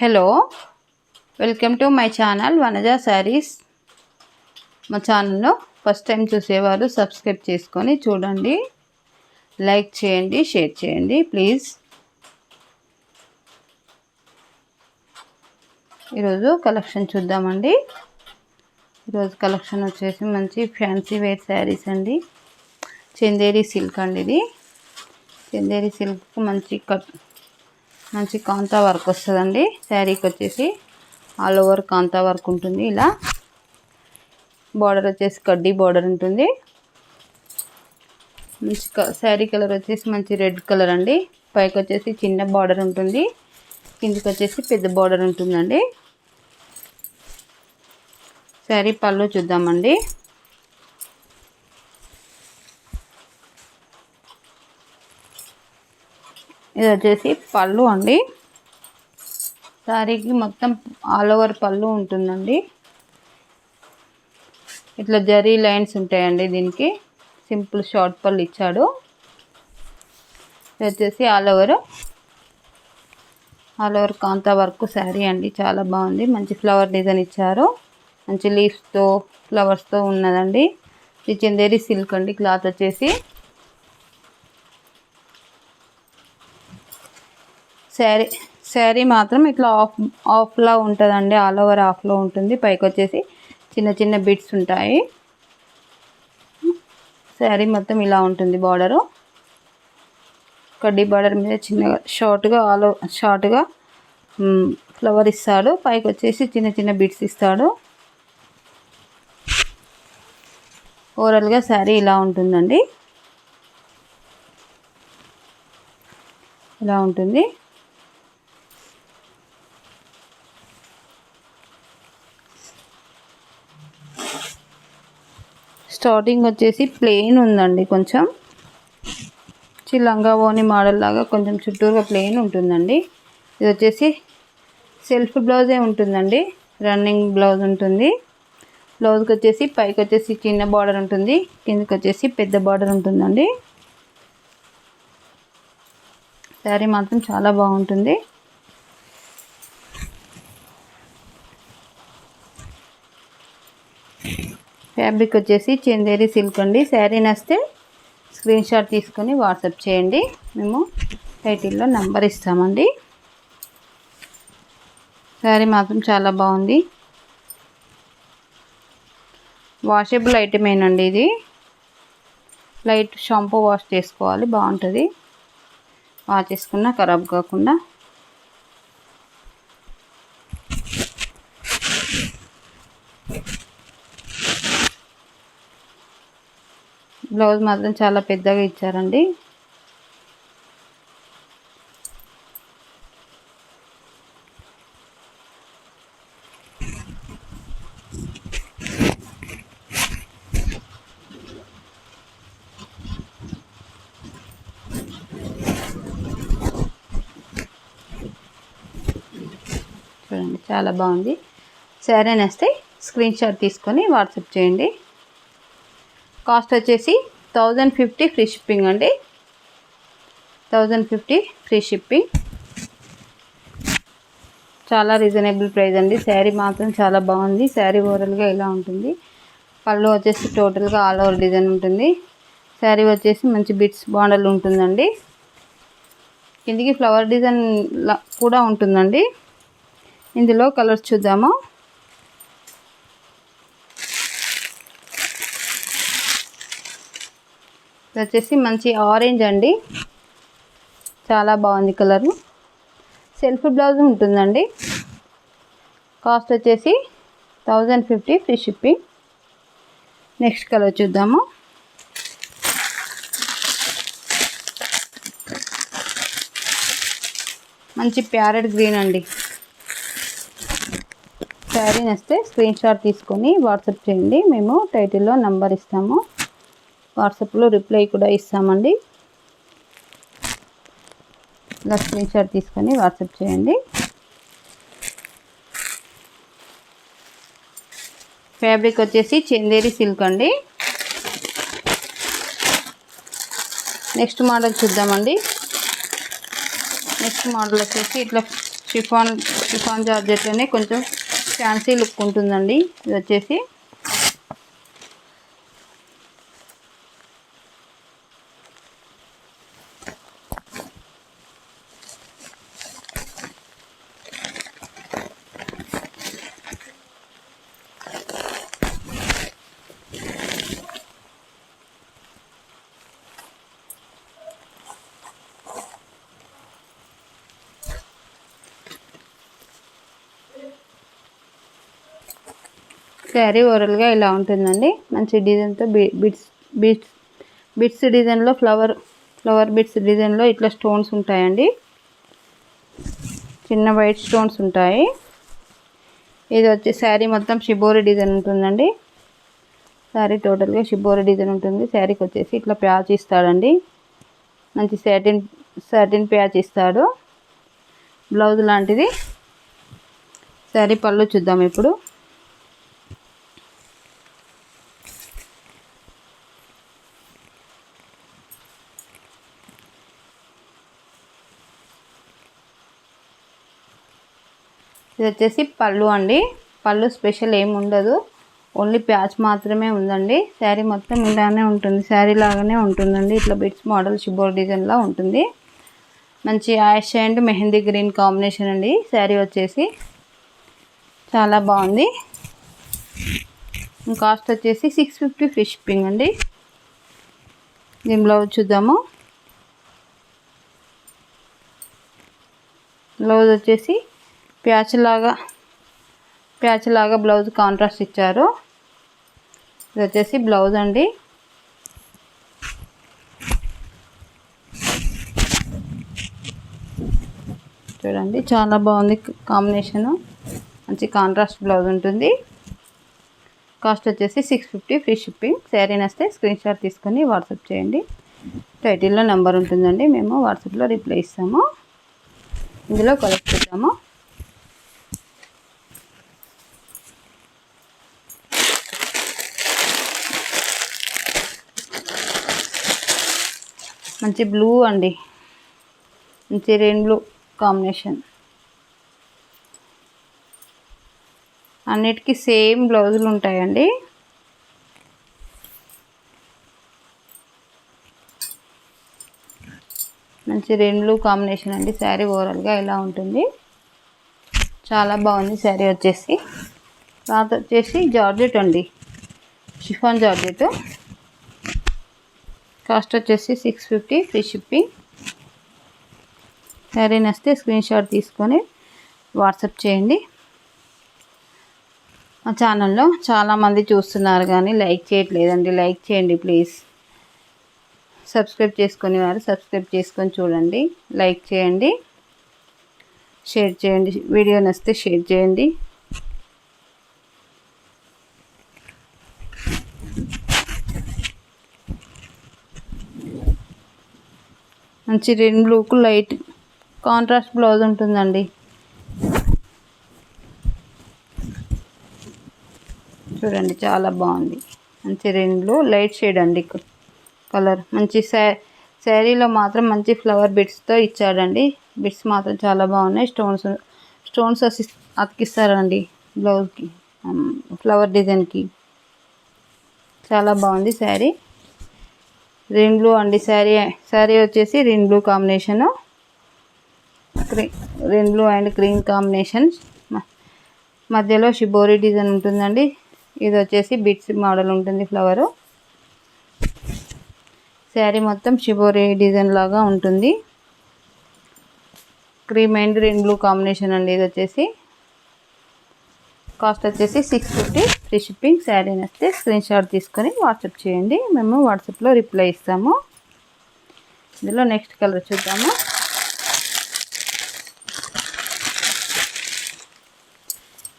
Hello, welcome to my channel Vanaja saris. మా ఛానల్లో first time చూసేవారు సబ్స్క్రైబ్ చేసుకొని చూడండి, లైక్ చేయండి, షేర్ చేయండి ప్లీజ్. ఈరోజు కలెక్షన్ చూద్దామండి. ఈరోజు కలెక్షన్ వచ్చేసి మంచి ఫ్యాన్సీ వేర్ శారీస్ అండి. చందేరి సిల్క్ అండి. ఇది చందేరి సిల్క్ మంచి కాంతా వర్క్ వస్తుందండి. శారీకి వచ్చేసి ఆల్ ఓవర్ కాంతా వర్క్ ఉంటుంది. ఇలా బార్డర్ వచ్చేసి కడ్డీ బార్డర్ ఉంటుంది. మంచి శారీ కలర్ వచ్చేసి మంచి రెడ్ కలర్ అండి. పైకి వచ్చేసి చిన్న బార్డర్ ఉంటుంది, కిందికి వచ్చేసి పెద్ద బార్డర్ ఉంటుందండి. శారీ పళ్ళు చూద్దామండి. ఇది వచ్చేసి పళ్ళు అండి. శారీకి మొత్తం ఆల్ ఓవర్ పళ్ళు ఉంటుందండి. ఇట్లా జరీ లైన్స్ ఉంటాయండి. దీనికి సింపుల్ షార్ట్ పళ్ళు ఇచ్చాడు. ఇది వచ్చేసి ఆల్ ఓవర్ కాంతా వర్క్ శారీ అండి. చాలా బాగుంది. మంచి ఫ్లవర్ డిజైన్ ఇచ్చారు. మంచి లీవ్స్తో ఫ్లవర్స్తో ఉన్నదండి. ఇది చందేరి సిల్క్ అండి. క్లాత్ వచ్చేసి శారీ మాత్రం ఇట్లా ఆఫ్లా ఉంటుందండి. ఆల్ ఓవర్ ఆఫ్లో ఉంటుంది. పైకి వచ్చేసి చిన్న చిన్న బిట్స్ ఉంటాయి. శారీ మొత్తం ఇలా ఉంటుంది. బార్డరు కడ్డీ బార్డర్ మీద చిన్నగా షార్ట్గా ఫ్లవర్ ఇస్తాడు. పైకి వచ్చేసి చిన్న చిన్న బిట్స్ ఇస్తాడు. ఓవరాల్గా శారీ ఇలా ఉంటుందండి. ఇలా ఉంటుంది. స్టార్టింగ్ వచ్చేసి ప్లెయిన్ ఉందండి. కొంచెం లంగా ఓని మోడల్ లాగా కొంచెం చుట్టూరుగా ప్లెయిన్ ఉంటుందండి. ఇది వచ్చేసి సెల్ఫ్ బ్లౌజే ఉంటుందండి. రన్నింగ్ బ్లౌజ్ ఉంటుంది. బ్లౌజ్కి వచ్చేసి పైకి వచ్చేసి చిన్న బార్డర్ ఉంటుంది, కిందకి వచ్చేసి పెద్ద బార్డర్ ఉంటుందండి. శారీ మాత్రం చాలా బాగుంటుంది. ఫ్యాబ్రిక్ వచ్చేసి చందేరి సిల్క్ అండి. శారీ నచ్చితే స్క్రీన్ షాట్ తీసుకొని వాట్సాప్ చేయండి. మేము టైటిల్లో నెంబర్ ఇస్తామండి. శారీ మాత్రం చాలా బాగుంది. వాషబుల్ ఐటమేనండి. ఇది లైట్ షాంపూ వాష్ చేసుకోవాలి, బాగుంటుంది. వాష్ చేసుకున్నా ఖరాబ్ కాకుండా. బ్లౌజ్ మాత్రం చాలా పెద్దగా ఇచ్చారండి. చూడండి, చాలా బాగుంది. శారీ నచ్చితే స్క్రీన్ షాట్ తీసుకొని వాట్సాప్ చేయండి. కాస్ట్ వచ్చేసి 1050 ఫ్రీ షిప్పింగ్ అండి. 1050 ఫ్రీ షిప్పింగ్. చాలా రీజనబుల్ ప్రైస్ అండి. శారీ మాత్రం చాలా బాగుంది. శారీ ఓవరాల్గా ఇలా ఉంటుంది. పళ్ళు వచ్చేసి టోటల్గా ఆల్ ఓవర్ డిజైన్ ఉంటుంది. శారీ వచ్చేసి మంచి బిట్స్ బాండల్ ఉంటుందండి. కిందికి ఫ్లవర్ డిజైన్ కూడా ఉంటుందండి. ఇందులో కలర్స్ చూద్దాము. ఇది వచ్చేసి మంచి ఆరెంజ్ అండి. చాలా బాగుంది కలరు. సెల్ఫ్ బ్లౌజ్ ఉంటుందండి. కాస్ట్ వచ్చేసి 1050 ఫ్రీ షిప్పింగ్. నెక్స్ట్ కలర్ చూద్దాము. మంచి ప్యారెట్ గ్రీన్ అండి. శారీ నచ్చితే స్క్రీన్ షాట్ తీసుకొని వాట్సాప్ చేయండి. మేము టైటిల్లో నంబర్ ఇస్తాము. వాట్సాప్లో రిప్లై కూడా ఇస్తామండి. ఇలా స్క్రీన్ షాట్ తీసుకొని వాట్సాప్ చేయండి. ఫ్యాబ్రిక్ వచ్చేసి చందేరి సిల్క్ అండి. నెక్స్ట్ మోడల్ చూద్దామండి. నెక్స్ట్ మోడల్ వచ్చేసి ఇట్లా షిఫాన్ షిఫాన్ జార్జెట్లోనే కొంచెం ఫ్యాన్సీ లుక్ ఉంటుందండి. ఇది వచ్చేసి శారీ ఓవరాల్గా ఇలా ఉంటుందండి. మంచి డిజైన్తో బిట్స్ డిజైన్లో ఫ్లవర్ బిట్స్ డిజైన్లో ఇట్లా స్టోన్స్ ఉంటాయండి. చిన్న వైట్ స్టోన్స్ ఉంటాయి. ఇది వచ్చి శారీ మొత్తం షిబోరి డిజైన్ ఉంటుందండి. శారీ టోటల్గా షిబోరి డిజైన్ ఉంటుంది. శారీకి వచ్చేసి ఇట్లా ప్యాచ్ ఇస్తాడండి. మంచి సాటిన్ ప్యాచ్ ఇస్తాడు. బ్లౌజ్ లాంటిది. శారీ పళ్ళు చూద్దాం ఇప్పుడు. ఇది వచ్చేసి పళ్ళు అండి. పళ్ళు స్పెషల్ ఏమి ఉండదు, ఓన్లీ ప్యాచ్ మాత్రమే ఉందండి. శారీ మొత్తం ఇలానే ఉంటుంది, శారీ లాగానే ఉంటుందండి. ఇట్లా బిట్స్ మోడల్ షిబోర్ డిజైన్లా ఉంటుంది. మంచి ash and mehndi green combination అండి. శారీ వచ్చేసి చాలా బాగుంది. కాస్ట్ వచ్చేసి 650 ఫ్రీ షిప్పింగ్ అండి. దీని బ్లౌజ్ చూద్దాము. బ్లౌజ్ వచ్చేసి ప్యాచ్ లాగా బ్లౌజ్ కాంట్రాస్ట్ ఇచ్చారు. ఇది వచ్చేసి బ్లౌజ్ అండి. చూడండి చాలా బాగుంది కాంబినేషను. మంచి కాంట్రాస్ట్ బ్లౌజ్ ఉంటుంది. కాస్ట్ వచ్చేసి 650 ఫ్రీ షిప్పింగ్. శారీ నస్తే స్క్రీన్ షాట్ తీసుకొని వాట్సాప్ చేయండి. టైటిల్లో నెంబర్ ఉంటుందండి, మేము వాట్సాప్లో రిప్లై ఇస్తాము. ఇందులో కలర్ చూద్దాము. మంచి బ్లూ అండి, మంచి రెయిన్ బ్లూ కాంబినేషన్. అన్నిటికీ సేమ్ బ్లౌజులు ఉంటాయండి. మంచి రెయిన్ బ్లూ కాంబినేషన్ అండి. శారీ ఓవరాల్గా ఇలా ఉంటుంది. చాలా బాగుంది శారీ వచ్చేసి. క్లాత్ వచ్చేసి జార్జెట్ అండి, షిఫాన్ జార్జెట్. కాస్ట్ వచ్చేసి 650 ఫ్రీ షిప్పింగ్. శారీ నస్తే స్క్రీన్ షాట్ తీసుకొని వాట్సాప్ చేయండి. మా ఛానల్లో చాలామంది చూస్తున్నారు కానీ లైక్ చేయట్లేదండి. లైక్ చేయండి ప్లీజ్. సబ్స్క్రైబ్ చేసుకునే వారు సబ్స్క్రైబ్ చేసుకొని చూడండి. లైక్ చేయండి, షేర్ చేయండి. వీడియో నచ్చితే షేర్ చేయండి. మంచి రెయిన్ బ్లూకు లైట్ కాంట్రాస్ట్ బ్లౌజ్ ఉంటుందండి. చూడండి చాలా బాగుంది. మంచి రెయిన్ బ్లూ లైట్ షేడ్ అండి కలర్. మంచి శారీలో మాత్రం మంచి ఫ్లవర్ బిట్స్తో ఇచ్చాడండి. బిట్స్ మాత్రం చాలా బాగున్నాయి. స్టోన్స్ అతికిస్తారండి బ్లౌజ్కి, ఫ్లవర్ డిజైన్కి. చాలా బాగుంది శారీ. రెయిన్ బ్లూ అండి. శారీ వచ్చేసి rain blue combination, rain blue and green combination. మధ్యలో షిబోరి డిజైన్ ఉంటుందండి. ఇది వచ్చేసి బిట్స్ మోడల్ ఉంటుంది ఫ్లవరు. శారీ మొత్తం షిబోరి డిజైన్ లాగా ఉంటుంది. Cream and rain blue combination అండి. ఇది వచ్చేసి కాస్ట్ వచ్చేసి 650 ఫ్రీ షిప్పింగ్. శారీ నచ్చితే స్క్రీన్ షాట్ తీసుకొని వాట్సాప్ చేయండి, మేము వాట్సాప్లో రిప్లై ఇస్తాము. ఇందులో నెక్స్ట్ కలర్ చూద్దాము.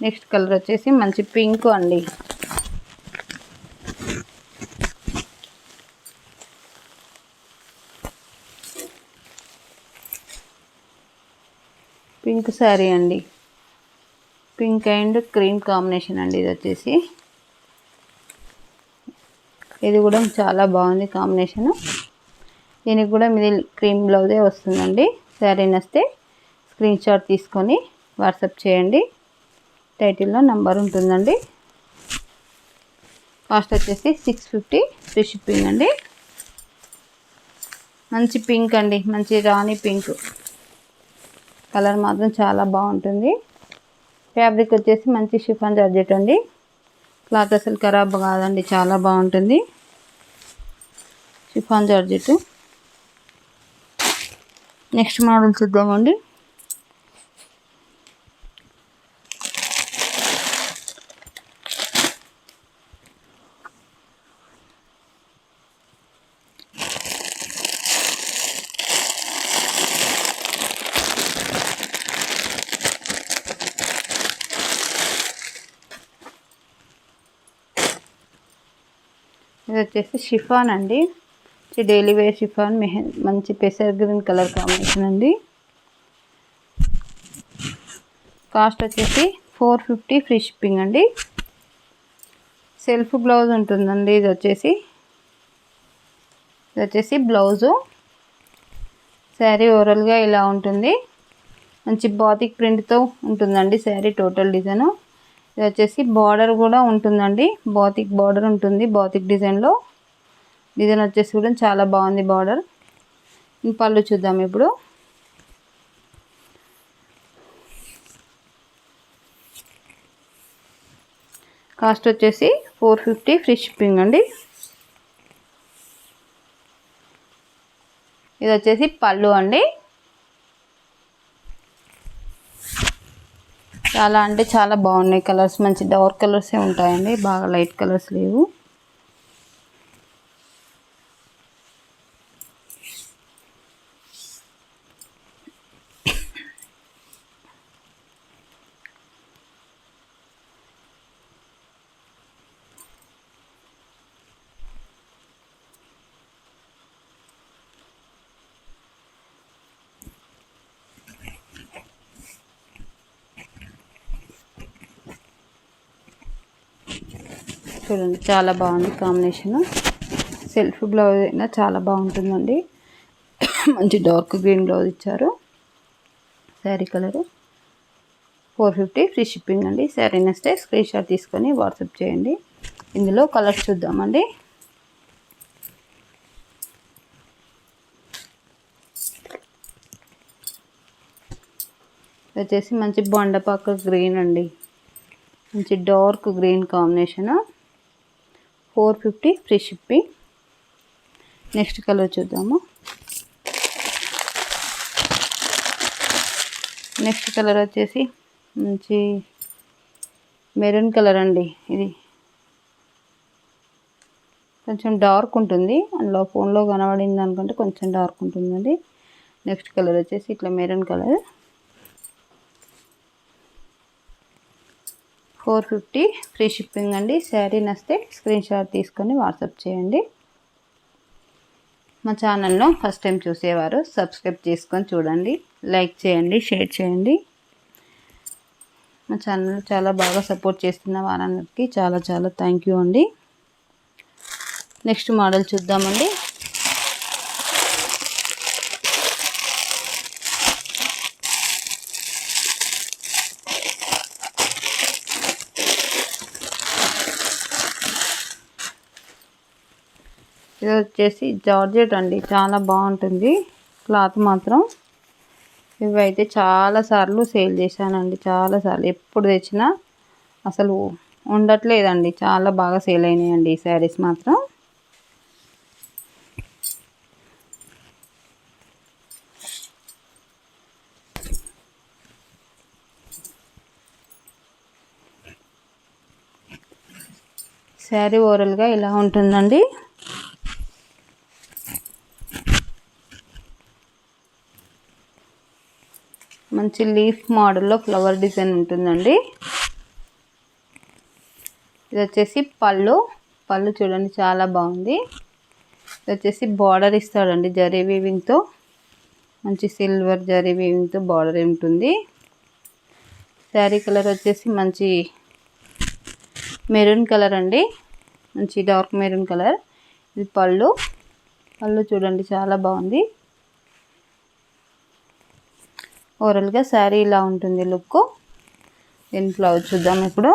నెక్స్ట్ కలర్ వచ్చేసి మంచి పింక్ అండి. పింక్ శారీ అండి. పింక్ అండ్ క్రీమ్ కాంబినేషన్ అండి. ఇది వచ్చేసి ఇది కూడా చాలా బాగుంది కాంబినేషను. దీనికి కూడా మీది క్రీమ్ బ్లౌజే వస్తుందండి. శారీ నస్తే స్క్రీన్ షాట్ తీసుకొని వాట్సాప్ చేయండి. టైటిల్లో నంబర్ ఉంటుందండి. కాస్ట్ వచ్చేసి 650 ఫ్రీ షిప్పింగ్ అండి. మంచి పింక్ అండి, మంచి రాణి పింక్ కలర్ మాత్రం చాలా బాగుంటుంది. ఫ్యాబ్రిక్ వచ్చేసి మంచి షిఫాన్ జార్జెట్ అండి. క్లాత్ అసలు ఖరాబ్ కాదండి, చాలా బాగుంటుంది షిఫాన్ జార్జెట్. నెక్స్ట్ మోడల్ చూద్దామండి. ఇది వచ్చేసి షిఫాన్ అండి, డైలీ వేర్ షిఫాన్ మంచి పెసర్ గ్రీన్ కలర్ కాంబినేషన్ అండి. కాస్ట్ వచ్చేసి 450 ఫ్రీ షిప్పింగ్ అండి. సెల్ఫ్ బ్లౌజ్ ఉంటుందండి. ఇది వచ్చేసి బ్లౌజు. శారీ ఓవరాల్గా ఇలా ఉంటుంది. మంచి బాతిక్ ప్రింట్తో ఉంటుందండి శారీ టోటల్ డిజైన్. ఇది వచ్చేసి బార్డర్ కూడా ఉంటుందండి, బాతిక్ బార్డర్ ఉంటుంది. బాతిక్ డిజైన్లో డిజైన్ వచ్చేసి కూడా చాలా బాగుంది బార్డర్. పళ్ళు చూద్దాం ఇప్పుడు. కాస్ట్ వచ్చేసి 450 ఫ్రీ షిప్పింగ్ అండి. ఇది వచ్చేసి పళ్ళు అండి. చాలా అంటే చాలా బాగున్నాయి కలర్స్, మంచి డార్క్ కలర్సే ఉంటాయండి, బాగా లైట్ కలర్స్ లేవు. చూడండి చాలా బాగుంది కాంబినేషన్. సెల్ఫ్ బ్లౌజ్ అయినా చాలా బాగుంటుందండి. మంచి డార్క్ గ్రీన్ బ్లౌజ్ ఇచ్చారు. శారీ కలరు 450 ఫ్రీ షిప్పింగ్ అండి. శారీ నచ్చితే స్క్రీన్ షాట్ తీసుకొని వాట్సాప్ చేయండి. ఇందులో కలర్స్ చూద్దామండి. వచ్చేసి మంచి బొండపాక గ్రీన్ అండి, మంచి dark green combination. 450 free shipping. Next colour చూద్దాము. నెక్స్ట్ కలర్ వచ్చేసి మంచి మెరూన్ కలర్ అండి. ఇది కొంచెం డార్క్ ఉంటుంది, అందులో ఫోన్లో కనబడింది అనుకుంటే కొంచెం డార్క్ ఉంటుందండి. నెక్స్ట్ కలర్ వచ్చేసి ఇట్లా మెరూన్ కలర్. 450 ఫ్రీ షిప్పింగ్ అండి. శారీ నచ్చితే స్క్రీన్ షాట్ తీసుకొని వాట్సాప్ చేయండి. మా ఛానల్ను ఫస్ట్ టైం చూసేవారు సబ్స్క్రైబ్ చేసుకొని చూడండి, లైక్ చేయండి, షేర్ చేయండి. మా ఛానల్ చాలా బాగా సపోర్ట్ చేస్తున్న వారందరికీ చాలా చాలా థ్యాంక్ యూ అండి. నెక్స్ట్ మోడల్ చూద్దామండి. ఇది వచ్చేసి జార్జెట్ అండి, చాలా బాగుంటుంది క్లాత్ మాత్రం. ఇవైతే చాలాసార్లు సేల్ చేశానండి, చాలాసార్లు. ఎప్పుడు తెచ్చినా అసలు ఉండట్లేదండి, చాలా బాగా సేల్ అయినాయండి ఈ శారీస్ మాత్రం. శారీ ఓవరాల్గా ఇలా ఉంటుందండి. మంచి లీఫ్ మోడల్లో ఫ్లవర్ డిజైన్ ఉంటుందండి. ఇది వచ్చేసి పళ్ళు చూడండి చాలా బాగుంది. ఇది వచ్చేసి బార్డర్ ఇస్తాడండి జరీ వీవింగ్తో, మంచి సిల్వర్ జరీ వీవింగ్తో బార్డర్ ఉంటుంది. శారీ కలర్ వచ్చేసి మంచి మెరూన్ కలర్ అండి, మంచి డార్క్ మెరూన్ కలర్. ఇది పళ్ళు చూడండి చాలా బాగుంది. ఓవరాల్గా శారీ ఇలా ఉంటుంది లుక్. దీని బ్లౌజ్ చూద్దాం ఇప్పుడు.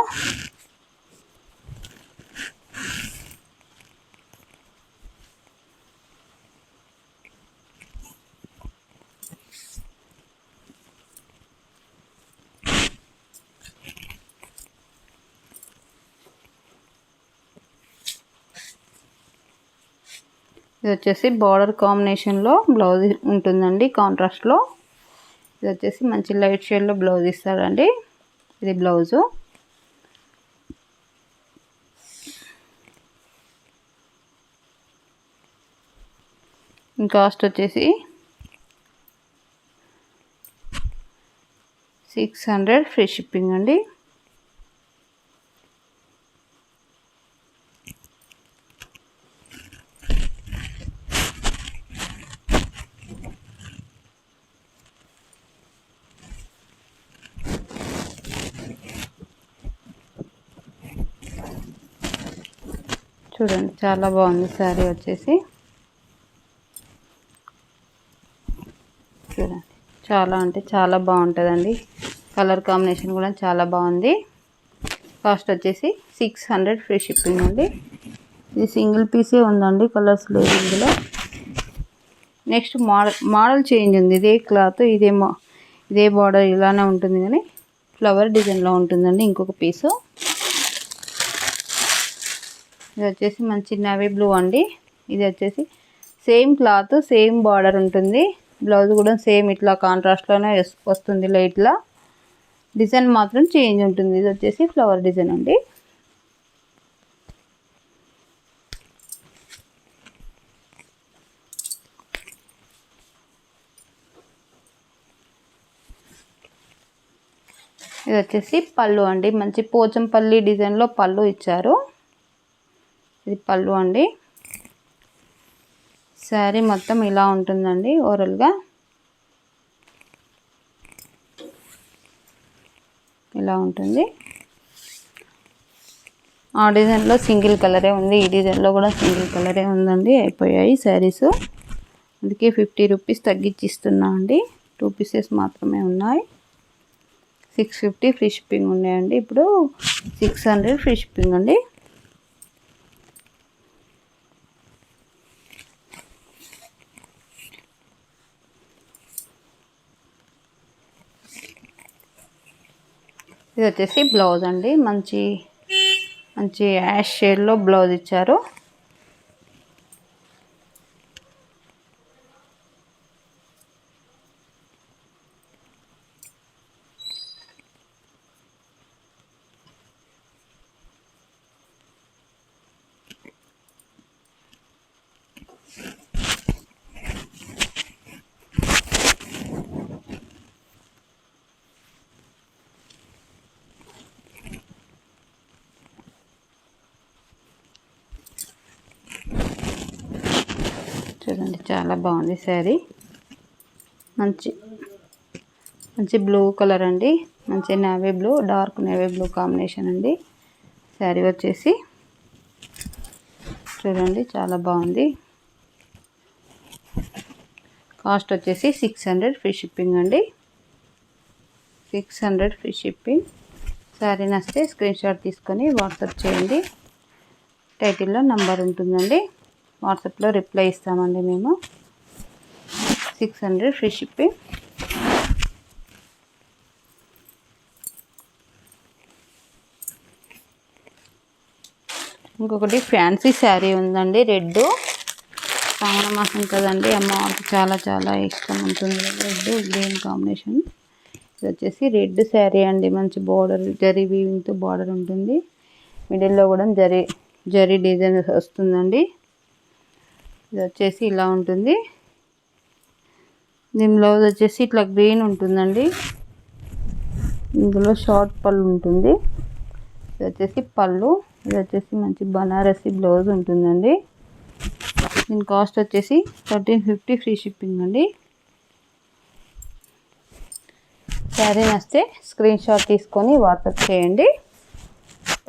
ఇది వచ్చేసి బార్డర్ కాంబినేషన్లో బ్లౌజ్ ఉంటుందండి కాంట్రాస్ట్లో. ఇది వచ్చేసి మంచి లైట్ షేడ్లో బ్లౌజ్ ఇస్తారండి. ఇది బ్లౌజు. కాస్ట్ వచ్చేసి 600 ఫ్రీ షిప్పింగ్ అండి. చూడండి చాలా బాగుంది శారీ వచ్చేసి. చూడండి చాలా అంటే చాలా బాగుంటుందండి. కలర్ కాంబినేషన్ కూడా చాలా బాగుంది. కాస్ట్ వచ్చేసి 600 ఫ్రీ షిప్పింగ్ అండి. ఇది సింగిల్ పీసే ఉందండి, కలర్స్ లేదు ఇందులో. నెక్స్ట్ మోడల్ చేంజ్ ఉంది. ఇదే క్లాత్ ఇదే బార్డర్ ఇలానే ఉంటుంది కానీ ఫ్లవర్ డిజైన్లో ఉంటుందండి ఇంకొక పీసు. ఇది వచ్చేసి మంచి నేవీ బ్లూ అండి. ఇది వచ్చేసి సేమ్ క్లాత్ సేమ్ బార్డర్ ఉంటుంది. బ్లౌజ్ కూడా సేమ్ ఇట్లా కాంట్రాస్ట్లోనే వస్తుంది. లైట్లా డిజైన్ మాత్రం చేంజ్ ఉంటుంది. ఇది వచ్చేసి ఫ్లవర్ డిజైన్ అండి. ఇది వచ్చేసి పళ్ళు అండి. మంచి పోచంపల్లి డిజైన్లో పళ్ళు ఇచ్చారు. ఇది పళ్ళు అండి. శారీ మొత్తం ఇలా ఉంటుందండి ఓవరాల్గా. ఇలా ఉంటుంది. ఆ డిజైన్లో సింగిల్ కలరే ఉంది, ఈ డిజైన్లో కూడా సింగిల్ కలరే ఉందండి. అయిపోయాయి శారీస్. అందుకే 50 రూపీస్ తగ్గించి ఇస్తున్నా అండి. 2 పీసెస్ మాత్రమే ఉన్నాయి. 650 ఫ్రీ షిప్పింగ్ ఉన్నాయండి. ఇప్పుడు 600 ఫ్రీ షిప్పింగ్ అండి. ఇది వచ్చేసి బ్లౌజ్ అండి. మంచి యాష్ షేడ్లో బ్లౌజ్ ఇచ్చారు. చూడండి చాలా బాగుంది శారీ. మంచి బ్లూ కలర్ అండి. మంచి navy blue, dark navy blue combination అండి. శారీ వచ్చేసి చూడండి చాలా బాగుంది. కాస్ట్ వచ్చేసి 600 ఫ్రీ షిప్పింగ్ అండి. 600 ఫ్రీ షిప్పింగ్. శారీ నచ్చితే స్క్రీన్ షాట్ తీసుకొని వాట్సాప్ చేయండి. టైటిల్లో నంబర్ ఉంటుందండి. వాట్సాప్లో రిప్లై ఇస్తామండి మేము. 600 ఫ్రీ షిప్పింగ్. ఇంకొకటి ఫ్యాన్సీ శారీ ఉందండి. రెడ్ శ్రావణ మాసం కదండి, అమ్మవారికి చాలా చాలా ఇష్టం ఉంటుంది రెడ్ గ్రీన్ కాంబినేషన్. ఇది వచ్చేసి రెడ్ శారీ అండి. మంచి బార్డర్ జరీ వీవింగ్తో బార్డర్ ఉంటుంది. మిడిల్లో కూడా జరీ డిజైన్ వస్తుందండి. ఇది వచ్చేసి ఇలా ఉంటుంది. దీని బ్లౌజ్ వచ్చేసి ఇట్లా గ్రీన్ ఉంటుందండి. ఇందులో షార్ట్ పళ్ళు ఉంటుంది. ఇది వచ్చేసి పళ్ళు. ఇది వచ్చేసి మంచి బనారసి బ్లౌజ్ ఉంటుందండి. దీని కాస్ట్ వచ్చేసి 1350 ఫ్రీ షిప్పింగ్ అండి. శారీ నచ్చితే స్క్రీన్ షాట్ తీసుకొని వాట్సాప్ చేయండి.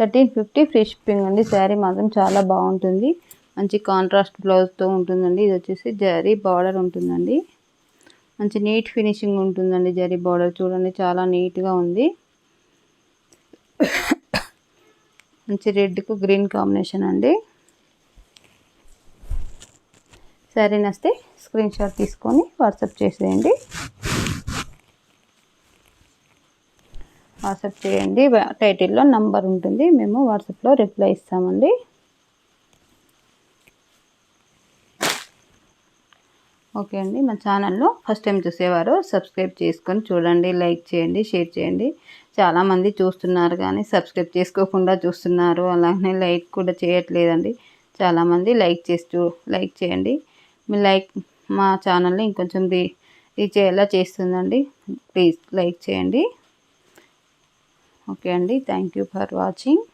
1350 ఫ్రీ షిప్పింగ్ అండి. శారీ మాత్రం చాలా బాగుంటుంది. మంచి కాంట్రాస్ట్ బ్లౌజ్తో ఉంటుందండి. ఇది వచ్చేసి జరీ బార్డర్ ఉంటుందండి. మంచి నీట్ ఫినిషింగ్ ఉంటుందండి. జరీ బార్డర్ చూడండి చాలా నీట్గా ఉంది. మంచి రెడ్కు గ్రీన్ కాంబినేషన్ అండి. శారీ నచ్చితే స్క్రీన్ షాట్ తీసుకొని వాట్సాప్ చేసేయండి. వాట్సాప్ చేయండి. టైటిల్లో నంబర్ ఉంటుంది, మేము వాట్సాప్లో రిప్లై ఇస్తామండి. ఓకే అండి. మా ఛానల్లో ఫస్ట్ టైం చూసేవారు సబ్స్క్రైబ్ చేసుకొని చూడండి, లైక్ చేయండి, షేర్ చేయండి. చాలామంది చూస్తున్నారు కానీ సబ్స్క్రైబ్ చేసుకోకుండా చూస్తున్నారు, అలానే లైక్ కూడా చేయట్లేదండి. చాలామంది లైక్ చేయండి. మీ లైక్ మా ఛానల్ని ఇంకొంచెం రీచ్ అయ్యేలా చేస్తుందండి. ప్లీజ్ లైక్ చేయండి. ఓకే అండి. Thank you for watching.